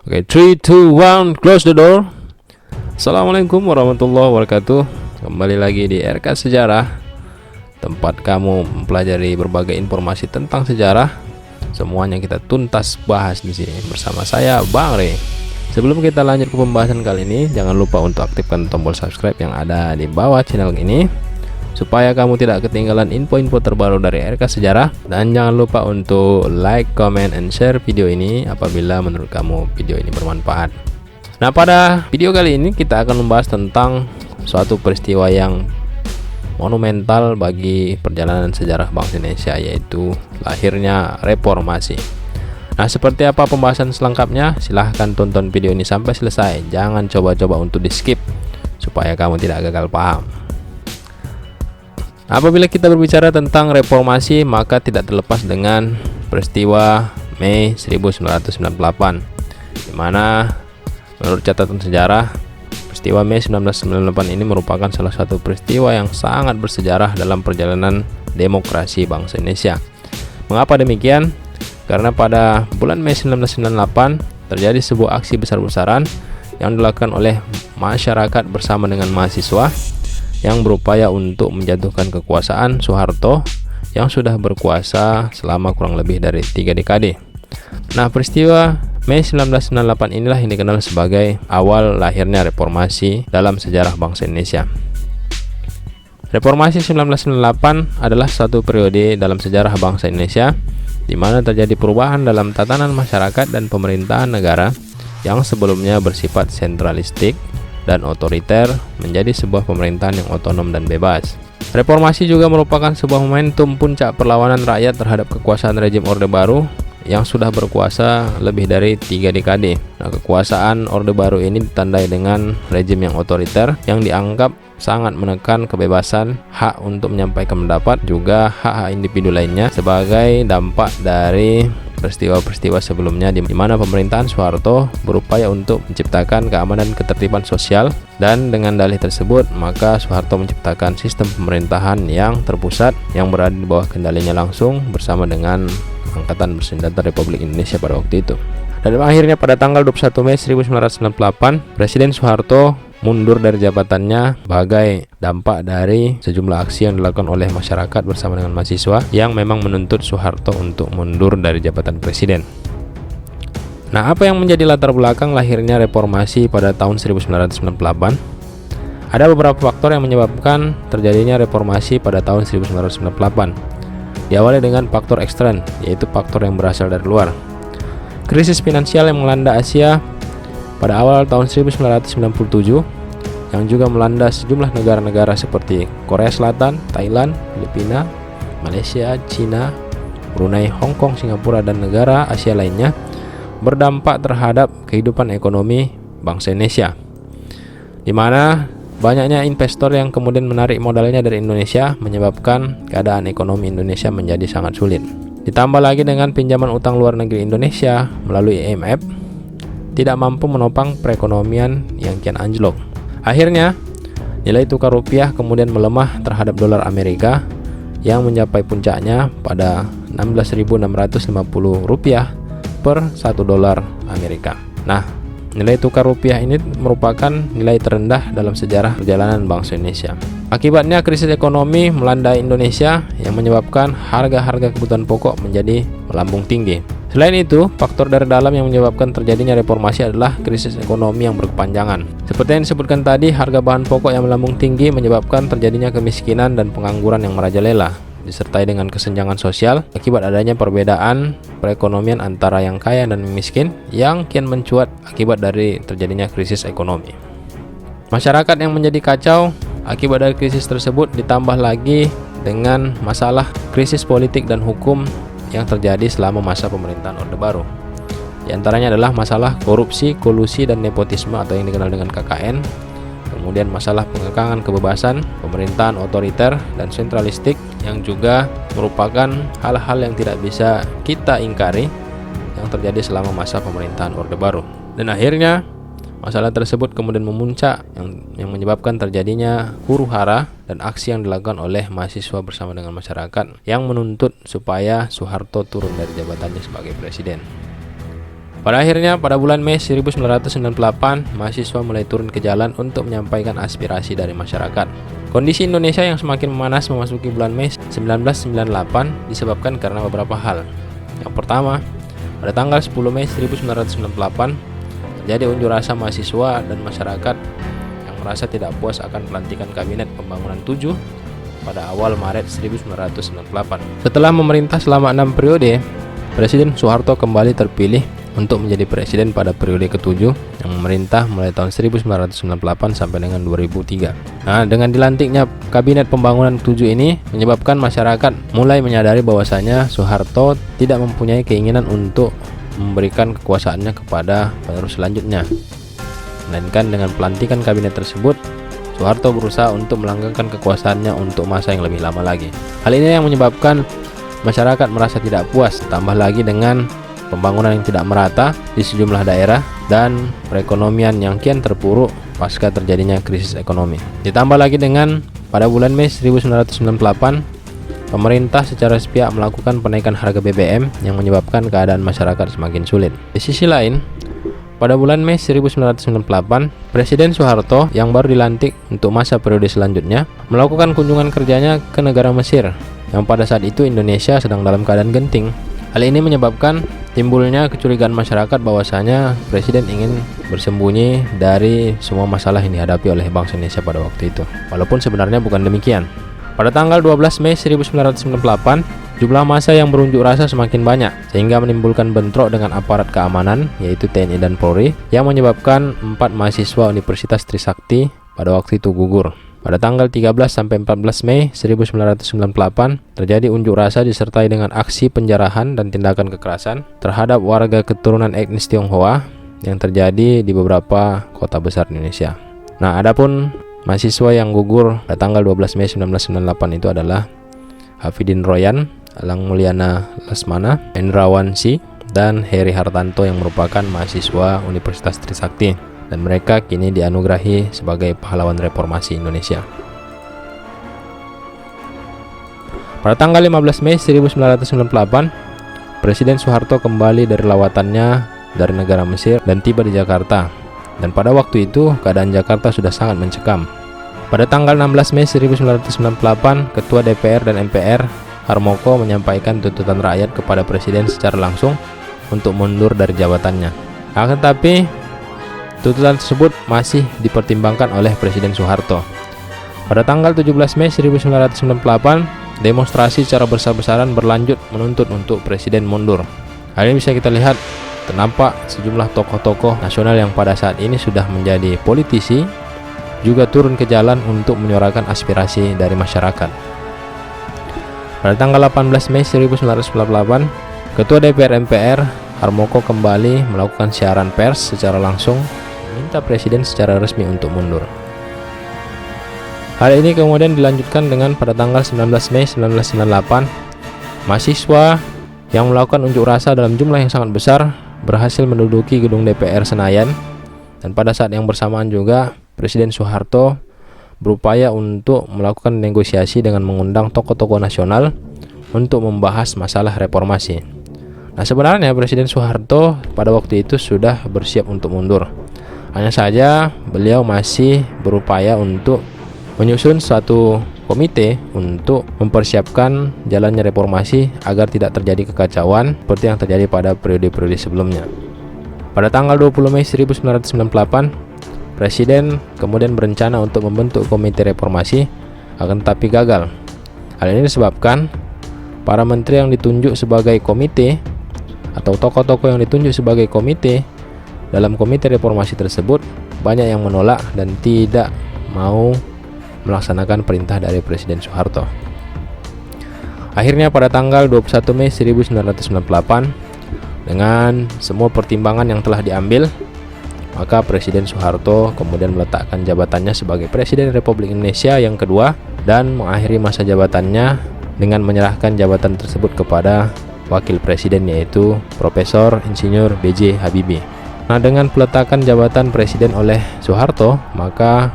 Oke, 3, 2, 1, close the door. Assalamualaikum warahmatullahi wabarakatuh. Kembali lagi di RK Sejarah, tempat kamu mempelajari berbagai informasi tentang sejarah. Semuanya kita tuntas bahas di sini bersama saya, Bang Re. Sebelum kita lanjut ke pembahasan kali ini, jangan lupa untuk aktifkan tombol subscribe yang ada di bawah channel ini, supaya kamu tidak ketinggalan info-info terbaru dari RK Sejarah. Dan jangan lupa untuk like, comment, and share video ini apabila menurut kamu video ini bermanfaat. Nah, pada video kali ini kita akan membahas tentang suatu peristiwa yang monumental bagi perjalanan sejarah bangsa Indonesia, yaitu lahirnya reformasi. Nah, seperti apa pembahasan selengkapnya? Silahkan tonton video ini sampai selesai. Jangan coba-coba untuk di skip supaya kamu tidak gagal paham. Apabila kita berbicara tentang reformasi, maka tidak terlepas dengan peristiwa Mei 1998, di mana menurut catatan sejarah, peristiwa Mei 1998 ini merupakan salah satu peristiwa yang sangat bersejarah dalam perjalanan demokrasi bangsa Indonesia. Mengapa demikian? Karena pada bulan Mei 1998 terjadi sebuah aksi besar-besaran yang dilakukan oleh masyarakat bersama dengan mahasiswa yang berupaya untuk menjatuhkan kekuasaan Soeharto yang sudah berkuasa selama kurang lebih dari 3 dekade. Nah, peristiwa Mei 1998 inilah yang dikenal sebagai awal lahirnya reformasi dalam sejarah bangsa Indonesia. Reformasi 1998 adalah satu periode dalam sejarah bangsa Indonesia di mana terjadi perubahan dalam tatanan masyarakat dan pemerintahan negara yang sebelumnya bersifat sentralistik dan otoriter menjadi sebuah pemerintahan yang otonom dan bebas. Reformasi juga merupakan sebuah momentum puncak perlawanan rakyat terhadap kekuasaan rejim Orde Baru yang sudah berkuasa lebih dari 3 dekade. Nah, kekuasaan Orde Baru ini ditandai dengan rejim yang otoriter yang dianggap sangat menekan kebebasan, hak untuk menyampaikan pendapat, juga hak-hak individu lainnya sebagai dampak dari peristiwa-peristiwa sebelumnya di mana pemerintahan Soeharto berupaya untuk menciptakan keamanan ketertiban sosial, dan dengan dalih tersebut maka Soeharto menciptakan sistem pemerintahan yang terpusat yang berada di bawah kendalinya langsung bersama dengan Angkatan Bersenjata Republik Indonesia pada waktu itu. Dan akhirnya pada tanggal 21 Mei 1998 Presiden Soeharto mundur dari jabatannya sebagai dampak dari sejumlah aksi yang dilakukan oleh masyarakat bersama dengan mahasiswa yang memang menuntut Soeharto untuk mundur dari jabatan presiden. Nah, apa yang menjadi latar belakang lahirnya reformasi pada tahun 1998? Ada beberapa faktor yang menyebabkan terjadinya reformasi pada tahun 1998. Diawali dengan faktor ekstern, yaitu faktor yang berasal dari luar. Krisis finansial yang melanda Asia pada awal tahun 1997 yang juga melanda sejumlah negara-negara seperti Korea Selatan, Thailand, Filipina, Malaysia, Cina, Brunei, Hong Kong, Singapura, dan negara Asia lainnya berdampak terhadap kehidupan ekonomi bangsa Indonesia, di mana banyaknya investor yang kemudian menarik modalnya dari Indonesia menyebabkan keadaan ekonomi Indonesia menjadi sangat sulit. Ditambah lagi dengan pinjaman utang luar negeri Indonesia melalui IMF tidak mampu menopang perekonomian yang kian anjlok. Akhirnya, nilai tukar rupiah kemudian melemah terhadap dolar Amerika yang mencapai puncaknya pada 16.650 rupiah per 1 dolar Amerika. Nah, nilai tukar rupiah ini merupakan nilai terendah dalam sejarah perjalanan bangsa Indonesia. Akibatnya krisis ekonomi melanda Indonesia yang menyebabkan harga-harga kebutuhan pokok menjadi melambung tinggi. Selain itu, faktor dari dalam yang menyebabkan terjadinya reformasi adalah krisis ekonomi yang berkepanjangan. Seperti yang disebutkan tadi, harga bahan pokok yang melambung tinggi menyebabkan terjadinya kemiskinan dan pengangguran yang merajalela, disertai dengan kesenjangan sosial akibat adanya perbedaan perekonomian antara yang kaya dan miskin yang kian mencuat akibat dari terjadinya krisis ekonomi. Masyarakat yang menjadi kacau akibat dari krisis tersebut ditambah lagi dengan masalah krisis politik dan hukum yang terjadi selama masa pemerintahan Orde Baru. Di antaranya adalah masalah korupsi, kolusi, dan nepotisme atau yang dikenal dengan KKN. Kemudian masalah pengekangan kebebasan, pemerintahan otoriter dan sentralistik yang juga merupakan hal-hal yang tidak bisa kita ingkari yang terjadi selama masa pemerintahan Orde Baru. Dan akhirnya masalah tersebut kemudian memuncak yang menyebabkan terjadinya huru-hara dan aksi yang dilakukan oleh mahasiswa bersama dengan masyarakat yang menuntut supaya Soeharto turun dari jabatannya sebagai presiden. Pada akhirnya, pada bulan Mei 1998, mahasiswa mulai turun ke jalan untuk menyampaikan aspirasi dari masyarakat. Kondisi Indonesia yang semakin memanas memasuki bulan Mei 1998 disebabkan karena beberapa hal. Yang pertama, pada tanggal 10 Mei 1998, terjadi unjuk rasa mahasiswa dan masyarakat yang merasa tidak puas akan pelantikan Kabinet Pembangunan 7 pada awal Maret 1998. Setelah memerintah selama 6 periode, Presiden Soeharto kembali terpilih untuk menjadi presiden pada periode ke-7 yang memerintah mulai tahun 1998 sampai dengan 2003. Nah, dengan dilantiknya Kabinet Pembangunan 7 ini menyebabkan masyarakat mulai menyadari bahwasanya Soeharto tidak mempunyai keinginan untuk memberikan kekuasaannya kepada penerus selanjutnya. Melainkan dengan pelantikan kabinet tersebut, Soeharto berusaha untuk melanggengkan kekuasaannya untuk masa yang lebih lama lagi. Hal ini yang menyebabkan masyarakat merasa tidak puas, tambah lagi dengan pembangunan yang tidak merata di sejumlah daerah dan perekonomian yang kian terpuruk pasca terjadinya krisis ekonomi. Ditambah lagi dengan pada bulan Mei 1998, pemerintah secara sepihak melakukan penaikan harga BBM yang menyebabkan keadaan masyarakat semakin sulit. Di sisi lain, pada bulan Mei 1998, Presiden Soeharto yang baru dilantik untuk masa periode selanjutnya melakukan kunjungan kerjanya ke negara Mesir, yang pada saat itu Indonesia sedang dalam keadaan genting. Hal ini menyebabkan timbulnya kecurigaan masyarakat bahwasanya Presiden ingin bersembunyi dari semua masalah yang dihadapi oleh bangsa Indonesia pada waktu itu. Walaupun sebenarnya bukan demikian. Pada tanggal 12 Mei 1998, jumlah massa yang berunjuk rasa semakin banyak sehingga menimbulkan bentrok dengan aparat keamanan yaitu TNI dan Polri yang menyebabkan 4 mahasiswa Universitas Trisakti pada waktu itu gugur. Pada tanggal 13 sampai 14 Mei 1998 terjadi unjuk rasa disertai dengan aksi penjarahan dan tindakan kekerasan terhadap warga keturunan etnis Tionghoa yang terjadi di beberapa kota besar di Indonesia. Nah, adapun mahasiswa yang gugur pada tanggal 12 Mei 1998 itu adalah Hafidin Royan, Alang Mulyana Lesmana, Hendrawan Si, dan Heri Hartanto yang merupakan mahasiswa Universitas Trisakti. Dan mereka kini dianugerahi sebagai pahlawan reformasi Indonesia. Pada tanggal 15 Mei 1998, Presiden Soeharto kembali dari lawatannya dari negara Mesir dan tiba di Jakarta. Dan pada waktu itu keadaan Jakarta sudah sangat mencekam. Pada tanggal 16 Mei 1998, Ketua DPR dan MPR Harmoko menyampaikan tuntutan rakyat kepada Presiden secara langsung untuk mundur dari jabatannya. Akan tetapi tuntutan tersebut masih dipertimbangkan oleh Presiden Soeharto. Pada tanggal 17 Mei 1998, demonstrasi secara besar-besaran berlanjut menuntut untuk Presiden mundur. Hal ini bisa kita lihat ternampak sejumlah tokoh-tokoh nasional yang pada saat ini sudah menjadi politisi juga turun ke jalan untuk menyuarakan aspirasi dari masyarakat. Pada tanggal 18 Mei 1998, Ketua DPR MPR Harmoko kembali melakukan siaran pers secara langsung meminta Presiden secara resmi untuk mundur. Hal ini kemudian dilanjutkan dengan pada tanggal 19 Mei 1998, mahasiswa yang melakukan unjuk rasa dalam jumlah yang sangat besar berhasil menduduki gedung DPR Senayan, dan pada saat yang bersamaan juga Presiden Soeharto berupaya untuk melakukan negosiasi dengan mengundang tokoh-tokoh nasional untuk membahas masalah reformasi. Nah, sebenarnya Presiden Soeharto pada waktu itu sudah bersiap untuk mundur. Hanya saja beliau masih berupaya untuk menyusun suatu komite untuk mempersiapkan jalannya reformasi agar tidak terjadi kekacauan seperti yang terjadi pada periode-periode sebelumnya. Pada tanggal 20 Mei 1998, Presiden kemudian berencana untuk membentuk komite reformasi, akan tetapi gagal. Hal ini disebabkan para menteri yang ditunjuk sebagai komite atau tokoh-tokoh yang ditunjuk sebagai komite dalam komite reformasi tersebut banyak yang menolak dan tidak mau melaksanakan perintah dari Presiden Soeharto. Akhirnya pada tanggal 21 Mei 1998, dengan semua pertimbangan yang telah diambil, maka Presiden Soeharto kemudian meletakkan jabatannya sebagai Presiden Republik Indonesia yang kedua dan mengakhiri masa jabatannya dengan menyerahkan jabatan tersebut kepada Wakil Presiden yaitu Profesor Insinyur B.J. Habibie. Nah, dengan peletakan jabatan Presiden oleh Soeharto, maka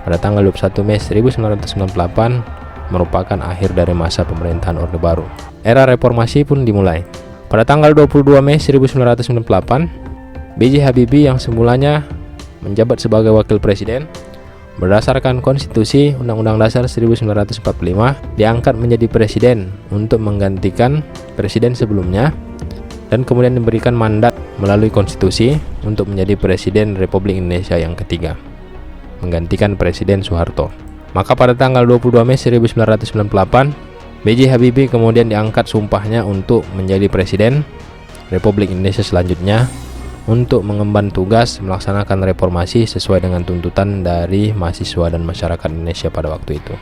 pada tanggal 21 Mei 1998 merupakan akhir dari masa pemerintahan Orde Baru. Era reformasi pun dimulai. Pada tanggal 22 Mei 1998, B.J. Habibie yang semulanya menjabat sebagai wakil presiden berdasarkan konstitusi Undang-Undang Dasar 1945 diangkat menjadi presiden untuk menggantikan presiden sebelumnya dan kemudian diberikan mandat melalui konstitusi untuk menjadi presiden Republik Indonesia yang ketiga, menggantikan Presiden Soeharto. Maka pada tanggal 22 Mei 1998, B.J. Habibie kemudian diangkat sumpahnya untuk menjadi presiden Republik Indonesia selanjutnya untuk mengemban tugas melaksanakan reformasi sesuai dengan tuntutan dari mahasiswa dan masyarakat Indonesia pada waktu itu.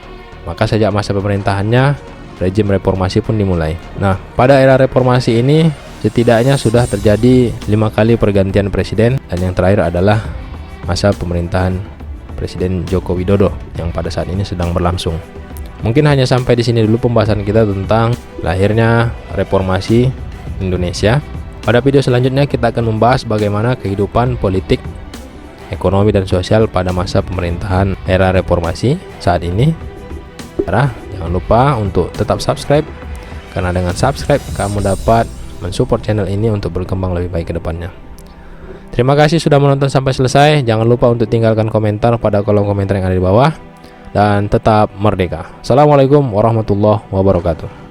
Maka sejak masa pemerintahannya, rejim reformasi pun dimulai. Nah, pada era reformasi ini setidaknya sudah terjadi 5 kali pergantian presiden, dan yang terakhir adalah masa pemerintahan Presiden Joko Widodo yang pada saat ini sedang berlangsung. Mungkin hanya sampai di sini dulu pembahasan kita tentang lahirnya reformasi Indonesia. Pada video selanjutnya kita akan membahas bagaimana kehidupan politik, ekonomi dan sosial pada masa pemerintahan era reformasi saat ini. Jangan lupa untuk tetap subscribe, karena dengan subscribe kamu dapat mensupport channel ini untuk berkembang lebih baik ke depannya. Terima kasih sudah menonton sampai selesai. Jangan lupa untuk tinggalkan komentar pada kolom komentar yang ada di bawah. Dan tetap merdeka. Assalamualaikum warahmatullahi wabarakatuh.